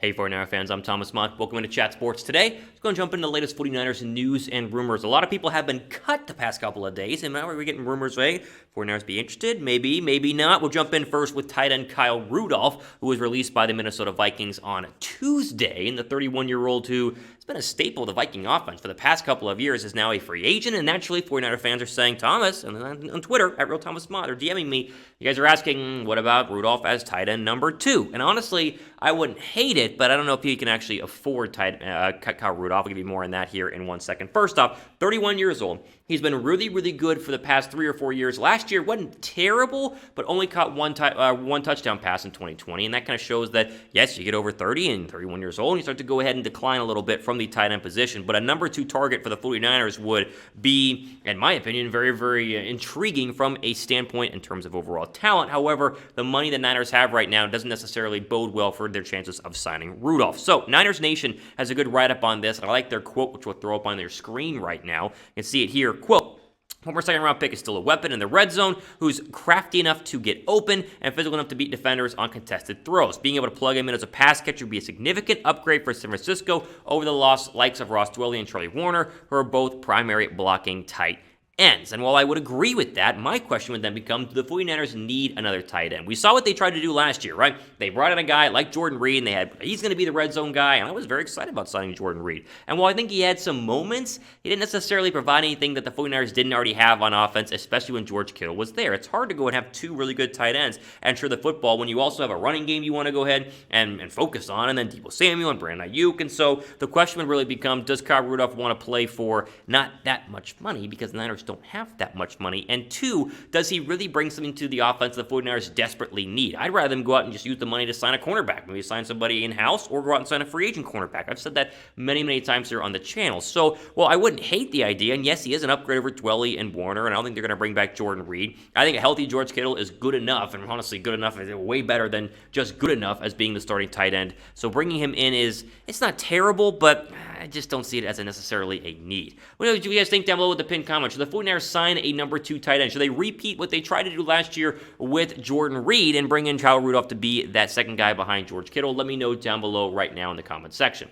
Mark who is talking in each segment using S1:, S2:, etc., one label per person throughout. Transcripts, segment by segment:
S1: Hey 49er fans, I'm Thomas Mott. Welcome into Chat Sports. Today, let's go and jump into the latest 49ers news and rumors. A lot of people have been cut the past couple of days, and now we're getting rumors, hey, 49ers be interested? Maybe, maybe not. We'll jump in first with tight end Kyle Rudolph, who was released by the Minnesota Vikings on Tuesday. And the 31-year-old who has been a staple of the Viking offense for the past couple of years is now a free agent. And naturally, 49er fans are saying, Thomas, and on Twitter, at Real Thomas Mott, or DMing me, you guys are asking, what about Rudolph as tight end number 2? And honestly, I wouldn't hate it, but I don't know if he can actually afford Kyle Rudolph. I'll give you more on that here in 1 second. First off, 31 years old. He's been really, really good for the past 3 or 4 years. Last year wasn't terrible, but only caught one touchdown pass in 2020, and that kind of shows that, yes, you get over 30 and 31 years old, and you start to go ahead and decline a little bit from the tight end position, but a number 2 target for the 49ers would be, in my opinion, very, very intriguing from a standpoint in terms of overall talent. However, the money the Niners have right now doesn't necessarily bode well for their chances of signing Rudolph. So, Niners Nation has a good write-up on this, and I like their quote, which we'll throw up on their screen right now. You can see it here. Quote, former second-round pick is still a weapon in the red zone who's crafty enough to get open and physical enough to beat defenders on contested throws. Being able to plug him in as a pass catcher would be a significant upgrade for San Francisco over the likes of Ross Dwelley and Charlie Warner, who are both primary blocking tight ends. And while I would agree with that, my question would then become, do the 49ers need another tight end? We saw what they tried to do last year, right? They brought in a guy like Jordan Reed, and he's going to be the red zone guy, and I was very excited about signing Jordan Reed. And while I think he had some moments, he didn't necessarily provide anything that the 49ers didn't already have on offense, especially when George Kittle was there. It's hard to go and have 2 really good tight ends and share the football when you also have a running game you want to go ahead and focus on, and then Deebo Samuel and Brandon Ayuk. And so the question would really become, does Kyle Rudolph want to play for not that much money, because the Niners don't have that much money? And 2, does he really bring something to the offense the 49ers desperately need? I'd rather them go out and just use the money to sign a cornerback, maybe sign somebody in-house, or go out and sign a free agent cornerback. I've said that many, many times here on the channel. So, well, I wouldn't hate the idea, and yes, he is an upgrade over Dwelley and Warner, and I don't think they're going to bring back Jordan Reed. I think a healthy George Kittle is good enough, and honestly, good enough is way better than just good enough as being the starting tight end. So bringing him in it's not terrible, but I just don't see it as necessarily a need. What do you guys think down below with the pinned comment? Should the 49ers sign a number 2 tight end? Should they repeat what they tried to do last year with Jordan Reed and bring in Kyle Rudolph to be that second guy behind George Kittle? Let me know down below right now in the comment section.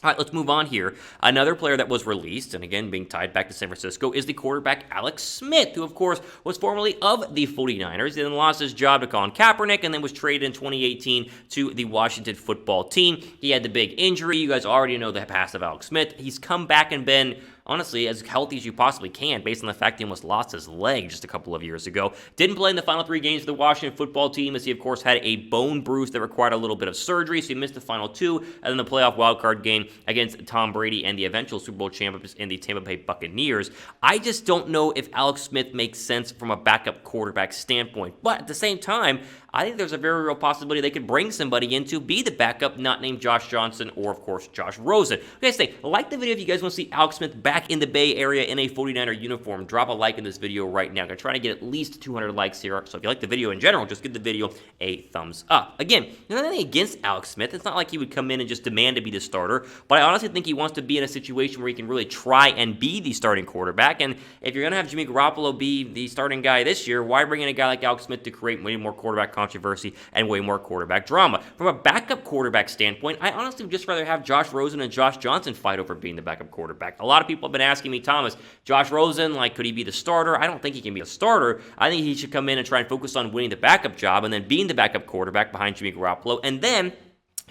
S1: All right, let's move on here. Another player that was released, and again being tied back to San Francisco, is the quarterback Alex Smith, who of course was formerly of the 49ers, then lost his job to Colin Kaepernick, and then was traded in 2018 to the Washington football team. He had the big injury. You guys already know the past of Alex Smith. He's come back and been, honestly, as healthy as you possibly can, based on the fact he almost lost his leg just a couple of years ago. Didn't play in the final 3 games for the Washington football team, as he, of course, had a bone bruise that required a little bit of surgery, so he missed the final 2, and then the playoff wildcard game against Tom Brady and the eventual Super Bowl champions in the Tampa Bay Buccaneers. I just don't know if Alex Smith makes sense from a backup quarterback standpoint, but at the same time, I think there's a very real possibility they could bring somebody in to be the backup, not named Josh Johnson or, of course, Josh Rosen. Okay, say, like the video if you guys want to see Alex Smith back in the Bay Area in a 49er uniform. Drop a like in this video right now. I'm going to try to get at least 200 likes here, so if you like the video in general, just give the video a thumbs up. Again, nothing against Alex Smith. It's not like he would come in and just demand to be the starter, but I honestly think he wants to be in a situation where he can really try and be the starting quarterback, and if you're going to have Jimmy Garoppolo be the starting guy this year, why bring in a guy like Alex Smith to create way more quarterback controversy and way more quarterback drama? From a backup quarterback standpoint, I honestly would just rather have Josh Rosen and Josh Johnson fight over being the backup quarterback. A lot of people have been asking me, Thomas, Josh Rosen, could he be the starter? I don't think he can be a starter. I think he should come in and try and focus on winning the backup job and then being the backup quarterback behind Jimmy Garoppolo, and then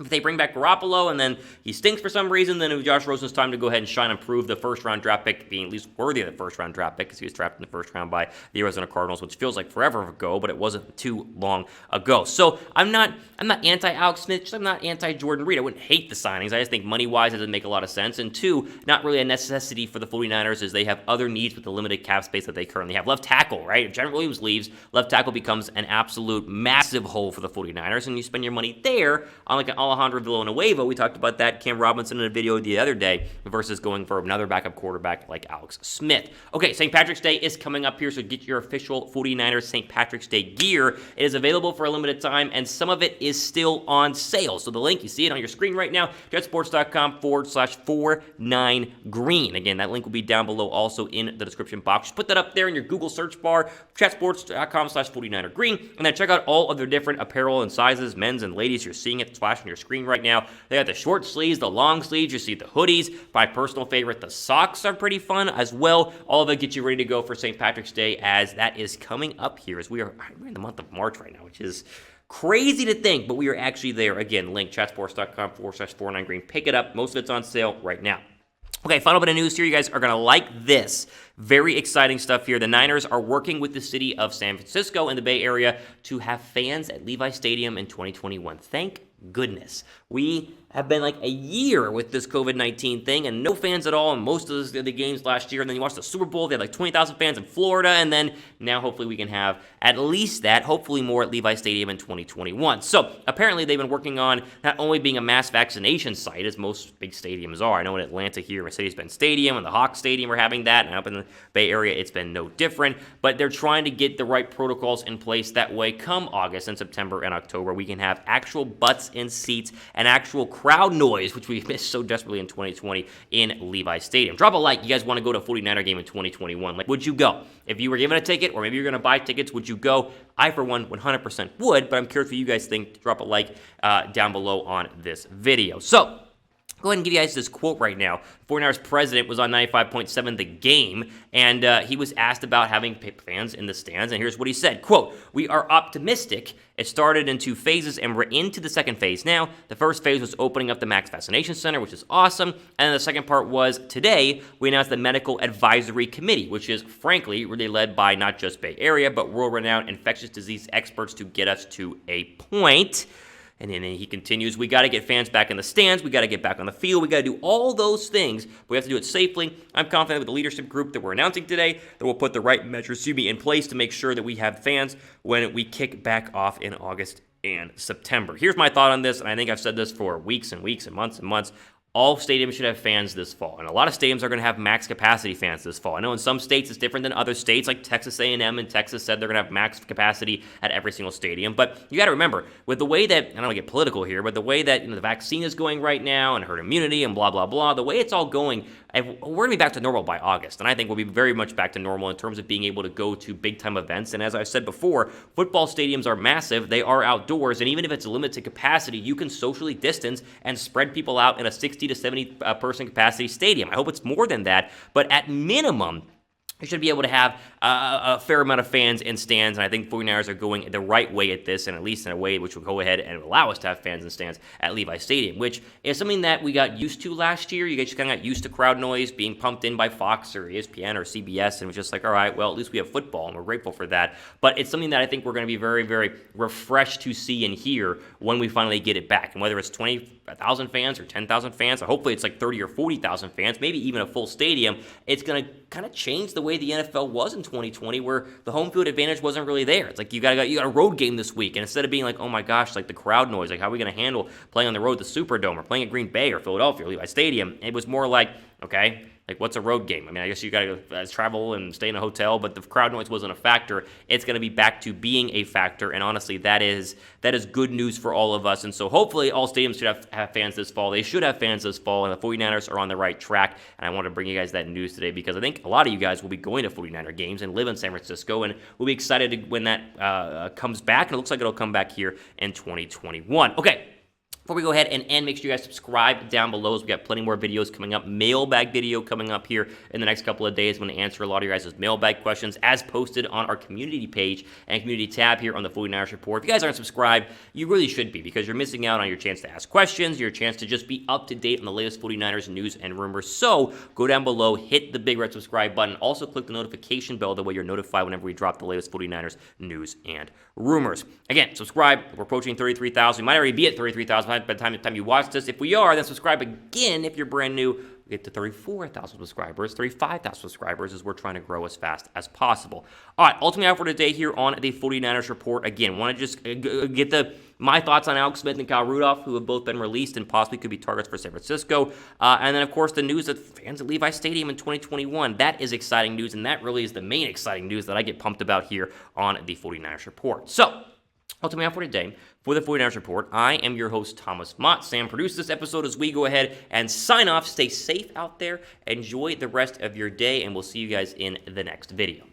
S1: if they bring back Garoppolo and then he stinks for some reason, then it was Josh Rosen's time to go ahead and shine and prove the first-round draft pick being at least worthy of the first-round draft pick, because he was drafted in the first round by the Arizona Cardinals, which feels like forever ago, but it wasn't too long ago. So I'm not anti-Alex Smith, just I'm not anti-Jordan Reed. I wouldn't hate the signings. I just think money-wise it doesn't make a lot of sense. And 2, not really a necessity for the 49ers, as they have other needs with the limited cap space that they currently have. Left tackle, right? If Trent Williams leaves, left tackle becomes an absolute massive hole for the 49ers, and you spend your money there on like an Alejandro Villanueva. We talked about that, Cam Robinson, in a video the other day, versus going for another backup quarterback like Alex Smith. Okay, St. Patrick's Day is coming up here, so get your official 49ers St. Patrick's Day gear. It is available for a limited time, and some of it is still on sale. So the link, you see it on your screen right now, jetsports.com/49green. Again, that link will be down below also in the description box. Just put that up there in your Google search bar, jetsports.com/49green, and then check out all of their different apparel and sizes, men's and ladies. You're seeing it flash on your your screen right now. They got the short sleeves, the long sleeves, you see the hoodies. My personal favorite, the socks are pretty fun as well. All of it gets you ready to go for St. Patrick's Day, as that is coming up here, as we're in the month of March right now, which is crazy to think, but we are actually there. Again, link chatsports.com/49green. Pick it up. Most of it's on sale right now. Okay, final bit of news here. You guys are going to like this. Very exciting stuff here. The Niners are working with the city of San Francisco and the Bay Area to have fans at Levi Stadium in 2021. Thank goodness. We have been like a year with this COVID-19 thing and no fans at all in most of the games last year. And then you watch the Super Bowl, they had like 20,000 fans in Florida. And then now hopefully we can have at least that, hopefully more at Levi Stadium in 2021. So apparently they've been working on not only being a mass vaccination site, as most big stadiums are. I know in Atlanta here, Mercedes-Benz Stadium and the Hawks Stadium are having that. And up in the Bay Area, it's been no different. But they're trying to get the right protocols in place. That way, come August and September and October, we can have actual butts in seats and actual crowd noise, which we missed so desperately in 2020 in Levi Stadium. Drop a like. You guys want to go to a 49er game in 2021. Like, would you go? If you were given a ticket, or maybe you're going to buy tickets, would you go? I, for one, 100% would, but I'm curious what you guys think. Drop a like down below on this video. So, go ahead and give you guys this quote right now. 49ers president was on 95.7 The Game, and he was asked about having fans in the stands, and here's what he said, quote, "We are optimistic. It started in 2 phases, and we're into the second phase now. The first phase was opening up the Max Vaccination Center, which is awesome, and the second part was today we announced the Medical Advisory Committee, which is, frankly, really led by not just Bay Area, but world-renowned infectious disease experts to get us to a point." And then he continues, "We got to get fans back in the stands. We got to get back on the field. We got to do all those things. But we have to do it safely. I'm confident with the leadership group that we're announcing today that we'll put the right measures in place to make sure that we have fans when we kick back off in August and September." Here's my thought on this, and I think I've said this for weeks and weeks and months. All stadiums should have fans this fall, and a lot of stadiums are going to have max capacity fans this fall. I know in some states it's different than other states, like Texas A&M and Texas said they're going to have max capacity at every single stadium. But you got to remember, with the way that, I don't want to get political here, but the way that the vaccine is going right now and herd immunity and blah, blah, blah, the way it's all going, we're going to be back to normal by August, and I think we'll be very much back to normal in terms of being able to go to big-time events. And as I've said before, football stadiums are massive. They are outdoors, and even if it's a limited capacity, you can socially distance and spread people out in a 60 to 70 person capacity stadium. I hope it's more than that, but at minimum, you should be able to have a fair amount of fans in stands, and I think 49ers are going the right way at this, and at least in a way which will go ahead and allow us to have fans in stands at Levi Stadium, which is something that we got used to last year. You guys just kind of got used to crowd noise being pumped in by Fox or ESPN or CBS, and it was just like, all right, well, at least we have football, and we're grateful for that. But it's something that I think we're going to be very, very refreshed to see and hear when we finally get it back, and whether it's 20,000 fans or 10,000 fans, or hopefully it's like 30 or 40,000 fans, maybe even a full stadium, it's going to kind of change the way the NFL was in 2020, where the home field advantage wasn't really there. It's like you got a road game this week, and instead of being like, oh my gosh, like the crowd noise, like how are we going to handle playing on the road at the Superdome or playing at Green Bay or Philadelphia or Levi Stadium, it was more like, okay, like what's a road game? I mean, I guess you got to travel and stay in a hotel, but the crowd noise wasn't a factor. It's going to be back to being a factor, and honestly, that is good news for all of us. And so hopefully all stadiums should have fans this fall. They should have fans this fall, and the 49ers are on the right track. And I want to bring you guys that news today because I think a lot of you guys will be going to 49er games and live in San Francisco, and we'll be excited when that comes back, and it looks like it'll come back here in 2021. Okay. Before we go ahead and end, make sure you guys subscribe down below as we got plenty more videos coming up. Mailbag video coming up here in the next couple of days. I'm going to answer a lot of your guys' mailbag questions as posted on our community page and community tab here on the 49ers Report. If you guys aren't subscribed, you really should be because you're missing out on your chance to ask questions, your chance to just be up to date on the latest 49ers news and rumors. So go down below, hit the big red subscribe button. Also click the notification bell. That way you're notified whenever we drop the latest 49ers news and rumors. Again, subscribe. We're approaching 33,000. We might already be at 33,000 by the time you watch this. If we are, then subscribe again if you're brand new. We get to 34,000 subscribers, 35,000 subscribers as we're trying to grow as fast as possible. All right, ultimately out for today here on the 49ers Report. Again, want to just get my thoughts on Alex Smith and Kyle Rudolph, who have both been released and possibly could be targets for San Francisco. And then, of course, the news that fans at Levi Stadium in 2021. That is exciting news, and that really is the main exciting news that I get pumped about here on the 49ers Report. So, ultimately out for today, for the 49ers Report, I am your host, Thomas Mott. Sam produced this episode as we go ahead and sign off. Stay safe out there. Enjoy the rest of your day, and we'll see you guys in the next video.